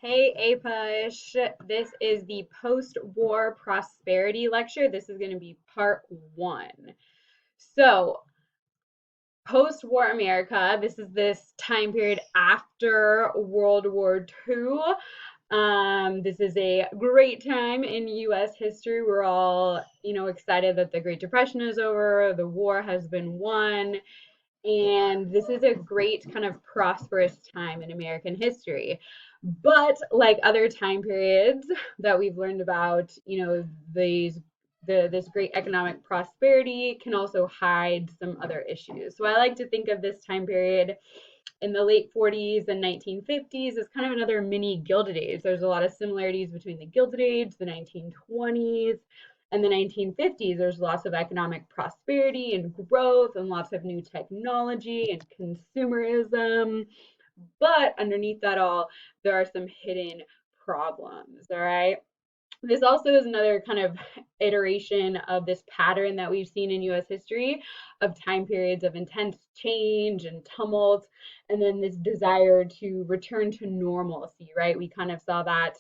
Hey APUSH, this is the post-war prosperity lecture. This is going to be part one. So, post-war America, this is this time period after World War II. This is a great time in US history. We're all, excited that the Great Depression is over, the war has been won, and this is a great kind of prosperous time in American history. But like other time periods that we've learned about, these this great economic prosperity can also hide some other issues. So I like to think of this time period in the late 40s and 1950s as kind of another mini Gilded Age. There's a lot of similarities between the Gilded Age, the 1920s, and the 1950s. There's lots of economic prosperity and growth and lots of new technology and consumerism. But underneath that all, there are some hidden problems, all right? This also is another kind of iteration of this pattern that we've seen in US history of time periods of intense change and tumult, and then this desire to return to normalcy, right? We kind of saw that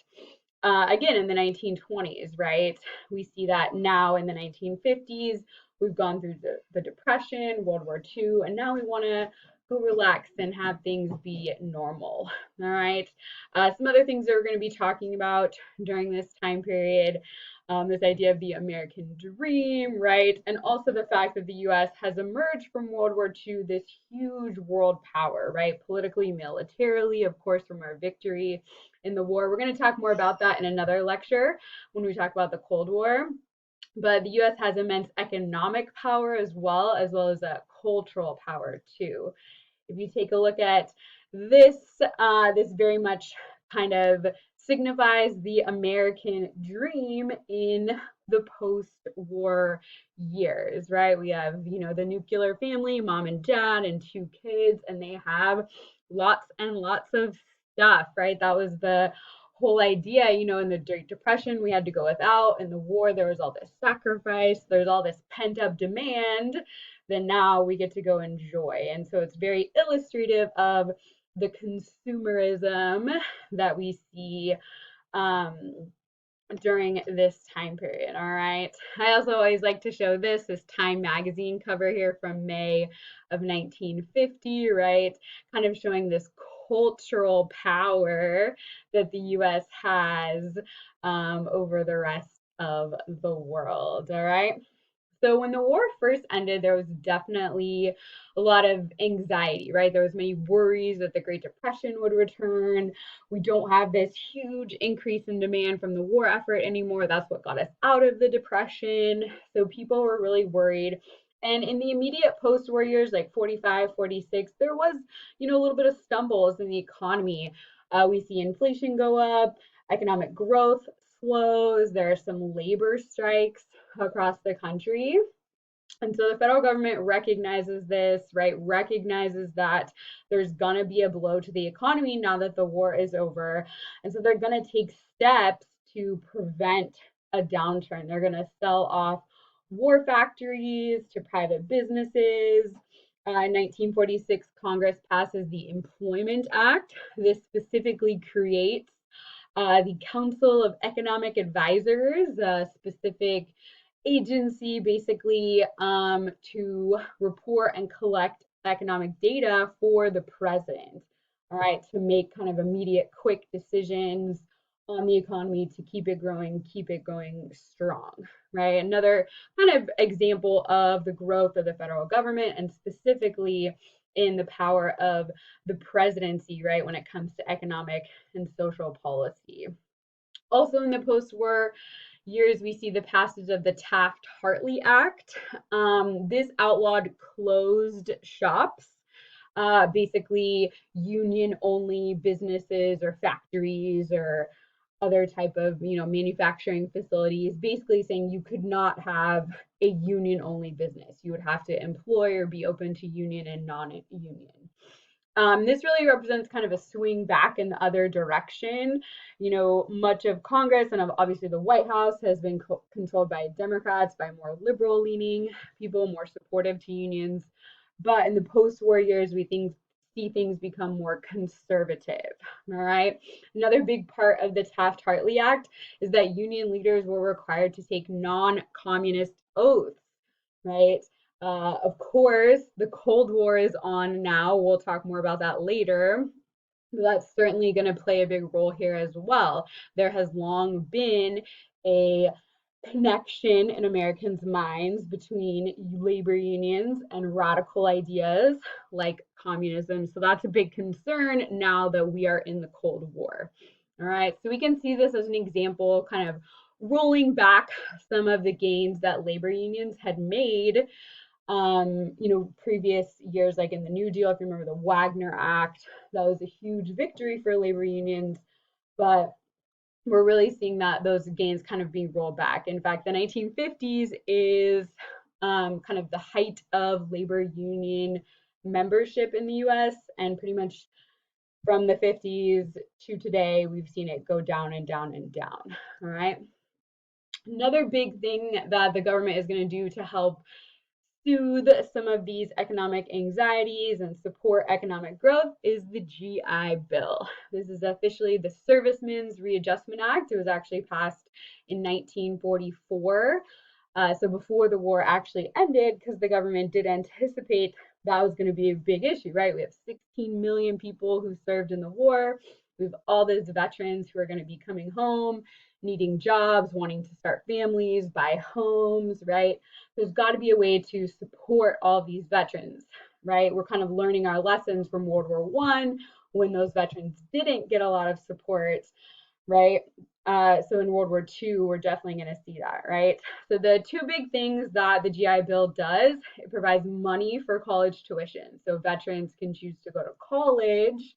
again in the 1920s, right? We see that now in the 1950s. We've gone through the Depression, World War II, and now we want to go relax and have things be normal. All right. Some other things that we're going to be talking about during this time period, this idea of the American dream, right? And also the fact that the US has emerged from World War II, this huge world power, right? Politically, militarily, of course, from our victory in the war. We're going to talk more about that in another lecture when we talk about the Cold War. But the US has immense economic power as well as a cultural power too. If you take a look at this, this very much kind of signifies the American dream in the post-war years, right? We have, the nuclear family, mom and dad and two kids, and they have lots and lots of stuff, right? That was the whole idea, in the Great Depression, we had to go without. In the war, there was all this sacrifice, there's all this pent up demand, then now we get to go enjoy. And so it's very illustrative of the consumerism that we see during this time period. All right. I also always like to show this Time magazine cover here from May of 1950, right? Kind of showing this cultural power that the US has over the rest of the world. All right. So when the war first ended, there was definitely a lot of anxiety, right? There was many worries that the Great Depression would return. We don't have this huge increase in demand from the war effort anymore. That's what got us out of the Depression. So people were really worried. And in the immediate post-war years, like 45, 46, there was, a little bit of stumbles in the economy. We see inflation go up, economic growth slows, there are some labor strikes across the country. And so the federal government recognizes this, right? Recognizes that there's going to be a blow to the economy now that the war is over. And so they're going to take steps to prevent a downturn. They're going to sell off war factories to private businesses. In 1946, Congress passes the Employment Act. This specifically creates the Council of Economic Advisors, a specific agency basically to report and collect economic data for the president, all right, to make kind of immediate, quick decisions on the economy to keep it going strong, right? Another kind of example of the growth of the federal government and specifically in the power of the presidency, right, when it comes to economic and social policy. Also in the post-war years, we see the passage of the Taft-Hartley Act. This outlawed closed shops, basically union-only businesses or factories or other type of manufacturing facilities, basically saying you could not have a union-only business. You would have to employ or be open to union and non-union. This really represents kind of a swing back in the other direction. Much of Congress and obviously the White House has been controlled by Democrats, by more liberal leaning people, more supportive to unions. But in the post-war years, we see things become more conservative. All right. Another big part of the Taft-Hartley Act is that union leaders were required to take non-communist oaths, right? Of course, the Cold War is on now. We'll talk more about that later. But that's certainly going to play a big role here as well. There has long been a connection in Americans' minds between labor unions and radical ideas like communism. So that's a big concern now that we are in the Cold War. All right, so we can see this as an example, kind of rolling back some of the gains that labor unions had made previous years, like in the New Deal. If you remember the Wagner Act, that was a huge victory for labor unions, but we're really seeing that those gains kind of being rolled back. In fact, the 1950s is kind of the height of labor union membership in the US, and pretty much from the 50s to today, we've seen it go down and down and down. All right. Another big thing that the government is going to do to help soothe some of these economic anxieties and support economic growth is the GI Bill. This is officially the Servicemen's Readjustment Act. It was actually passed in 1944. So before the war actually ended, because the government did anticipate that was going to be a big issue, right? We have 16 million people who served in the war. We have all those veterans who are going to be coming home, needing jobs, wanting to start families, buy homes, right? There's got to be a way to support all these veterans, right? We're kind of learning our lessons from World War I when those veterans didn't get a lot of support, right? So in World War II, we're definitely going to see that, right? So the two big things that the GI Bill does, it provides money for college tuition. So veterans can choose to go to college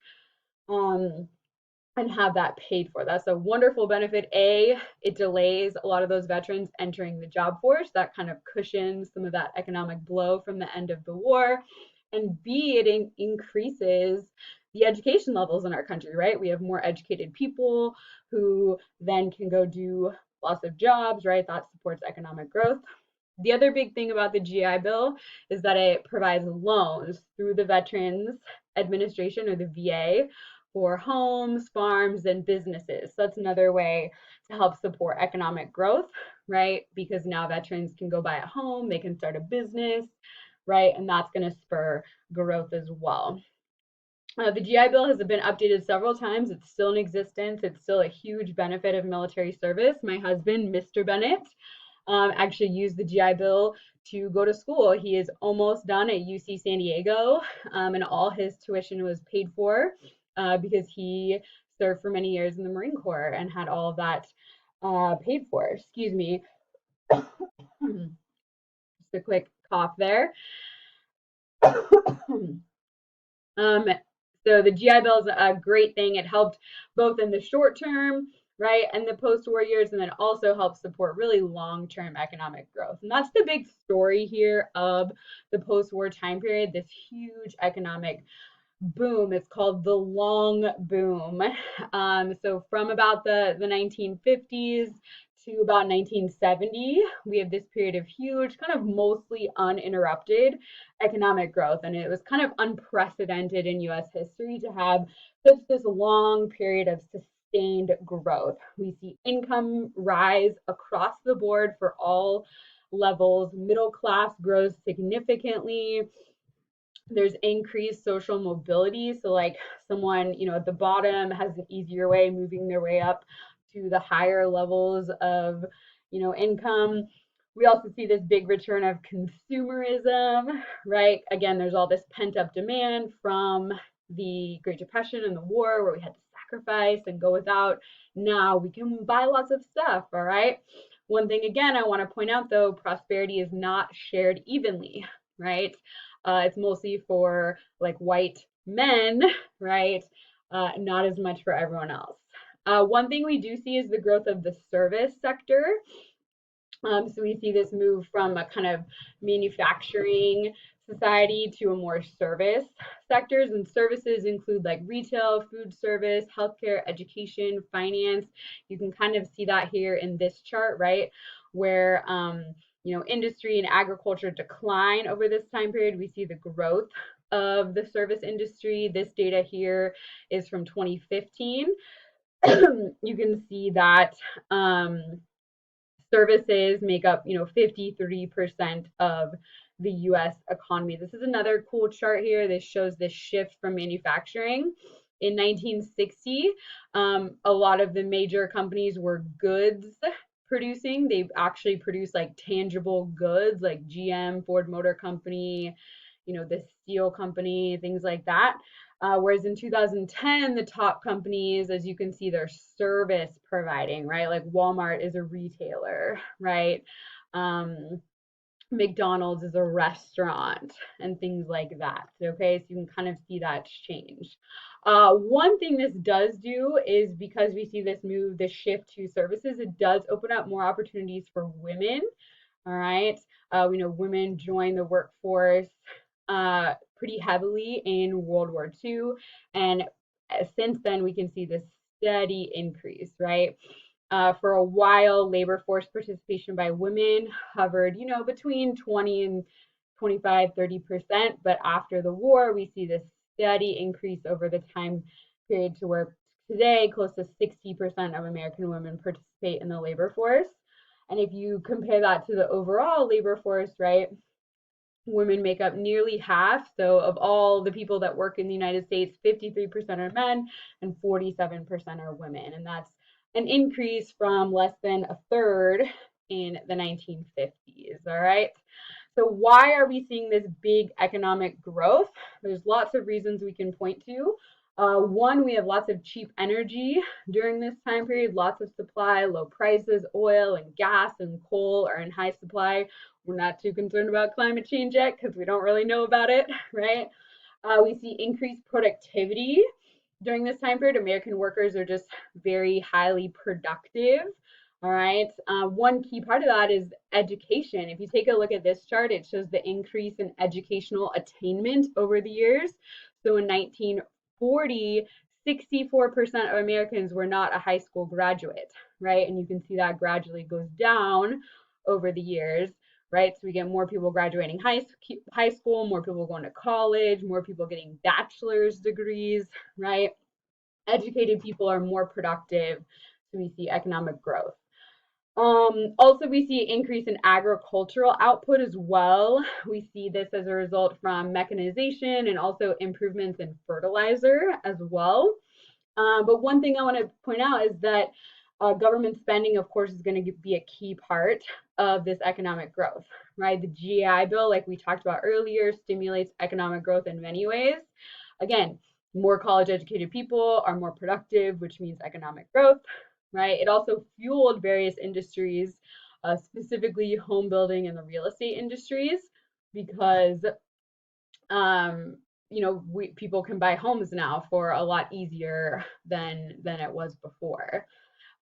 and have that paid for. That's a wonderful benefit. A, it delays a lot of those veterans entering the job force. That kind of cushions some of that economic blow from the end of the war. And B, it increases the education levels in our country, right? We have more educated people who then can go do lots of jobs, right? That supports economic growth. The other big thing about the GI Bill is that it provides loans through the Veterans Administration, or the VA, for homes, farms, and businesses. So that's another way to help support economic growth, right? Because now veterans can go buy a home, they can start a business, right? And that's going to spur growth as well. The GI Bill has been updated several times. It's still in existence. It's still a huge benefit of military service. My husband, Mr. Bennett, actually used the GI Bill to go to school. He is almost done at UC San Diego, and all his tuition was paid for because he served for many years in the Marine Corps and had all of that paid for. Excuse me. Just a quick cough there. So the GI Bill is a great thing. It helped both in the short term, right, and the post-war years, and then also helps support really long-term economic growth. And that's the big story here of the post-war time period, this huge economic boom. It's called the long boom. So from about the 1950s to about 1970, we have this period of huge, kind of mostly uninterrupted economic growth. And it was kind of unprecedented in US history to have such this long period of sustained growth. We see income rise across the board for all levels. Middle class grows significantly. There's increased social mobility. So like someone, at the bottom has an easier way moving their way up to the higher levels of, income. We also see this big return of consumerism, right? Again, there's all this pent up demand from the Great Depression and the war where we had to sacrifice and go without. Now we can buy lots of stuff, all right? One thing again I want to point out though, prosperity is not shared evenly, right? It's mostly for like white men, right? Not as much for everyone else. One thing we do see is the growth of the service sector. So we see this move from a kind of manufacturing society to a more service sectors, and services include like retail, food service, healthcare, education, finance. You can kind of see that here in this chart, right? Where industry and agriculture decline over this time period. We see the growth of the service industry. This data here is from 2015. You can see that services make up, 53% of the US economy. This is another cool chart here. This shows this shift from manufacturing. In 1960, a lot of the major companies were goods producing. They actually produced like tangible goods like GM, Ford Motor Company, the steel company, things like that. Whereas in 2010, the top companies, as you can see, they're service providing, right? Like Walmart is a retailer, right? Um, McDonald's is a restaurant and things like that. Okay, so you can kind of see that change. One thing this does do is because we see this move, this shift to services, it does open up more opportunities for women. All right, we know women joined the workforce pretty heavily in World War II, and since then we can see this steady increase, right? For a while, labor force participation by women hovered, between 20 and 25, 30%. But after the war, we see this steady increase over the time period to where today close to 60% of American women participate in the labor force. And if you compare that to the overall labor force, right, women make up nearly half. So of all the people that work in the United States, 53% are men and 47% are women. And that's an increase from less than a third in the 1950s. All right. So why are we seeing this big economic growth? There's lots of reasons we can point to. One, we have lots of cheap energy during this time period, lots of supply, low prices, oil and gas and coal are in high supply. We're not too concerned about climate change yet because we don't really know about it, right? We see increased productivity during this time period. American workers are just very highly productive. All right. One key part of that is education. If you take a look at this chart, it shows the increase in educational attainment over the years. So in 1940, 64% of Americans were not a high school graduate, right? And you can see that gradually goes down over the years, right? So we get more people graduating high school, more people going to college, more people getting bachelor's degrees, right? Educated people are more productive, so we see economic growth. Also, we see increase in agricultural output as well. We see this as a result from mechanization and also improvements in fertilizer as well. But one thing I want to point out is that government spending, of course, is going to be a key part of this economic growth, right? The GI Bill, like we talked about earlier, stimulates economic growth in many ways. Again, more college educated people are more productive, which means economic growth, right? It also fueled various industries, specifically home building and the real estate industries, because people can buy homes now for a lot easier than it was before.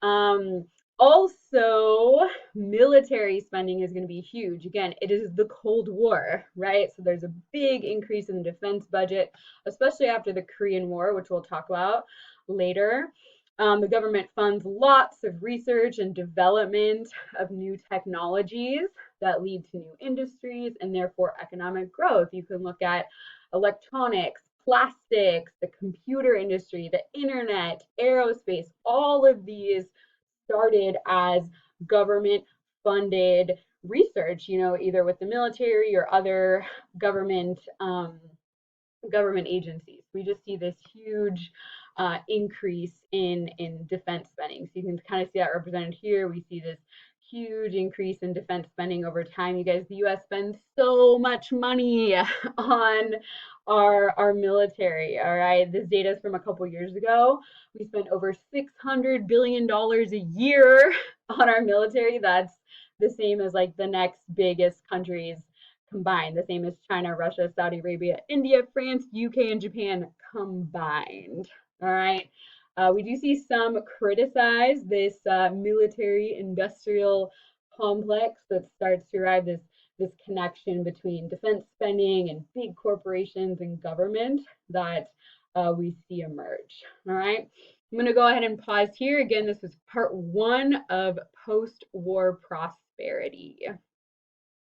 Um, Also, military spending is going to be huge. Again, it is the Cold War, right? So there's a big increase in the defense budget, especially after the Korean War, which we'll talk about later. The government funds lots of research and development of new technologies that lead to new industries and therefore economic growth. You can look at electronics, plastics, the computer industry, the internet, aerospace, all of these started as government funded research, either with the military or other government agencies. We just see this huge increase in defense spending. So you can kind of see that represented here. We see this huge increase in defense spending over time. You guys, the U.S. spends so much money on our military. All right, this data is from a couple years ago. We spent over $600 billion a year on our military. That's the same as like the next biggest countries combined, the same as China, Russia, Saudi Arabia, India, France, UK, and Japan combined. All right. We do see some criticize this military industrial complex that starts to arrive this connection between defense spending and big corporations and government that we see emerge. All right. I'm going to go ahead and pause here. Again, this was part one of post-war prosperity.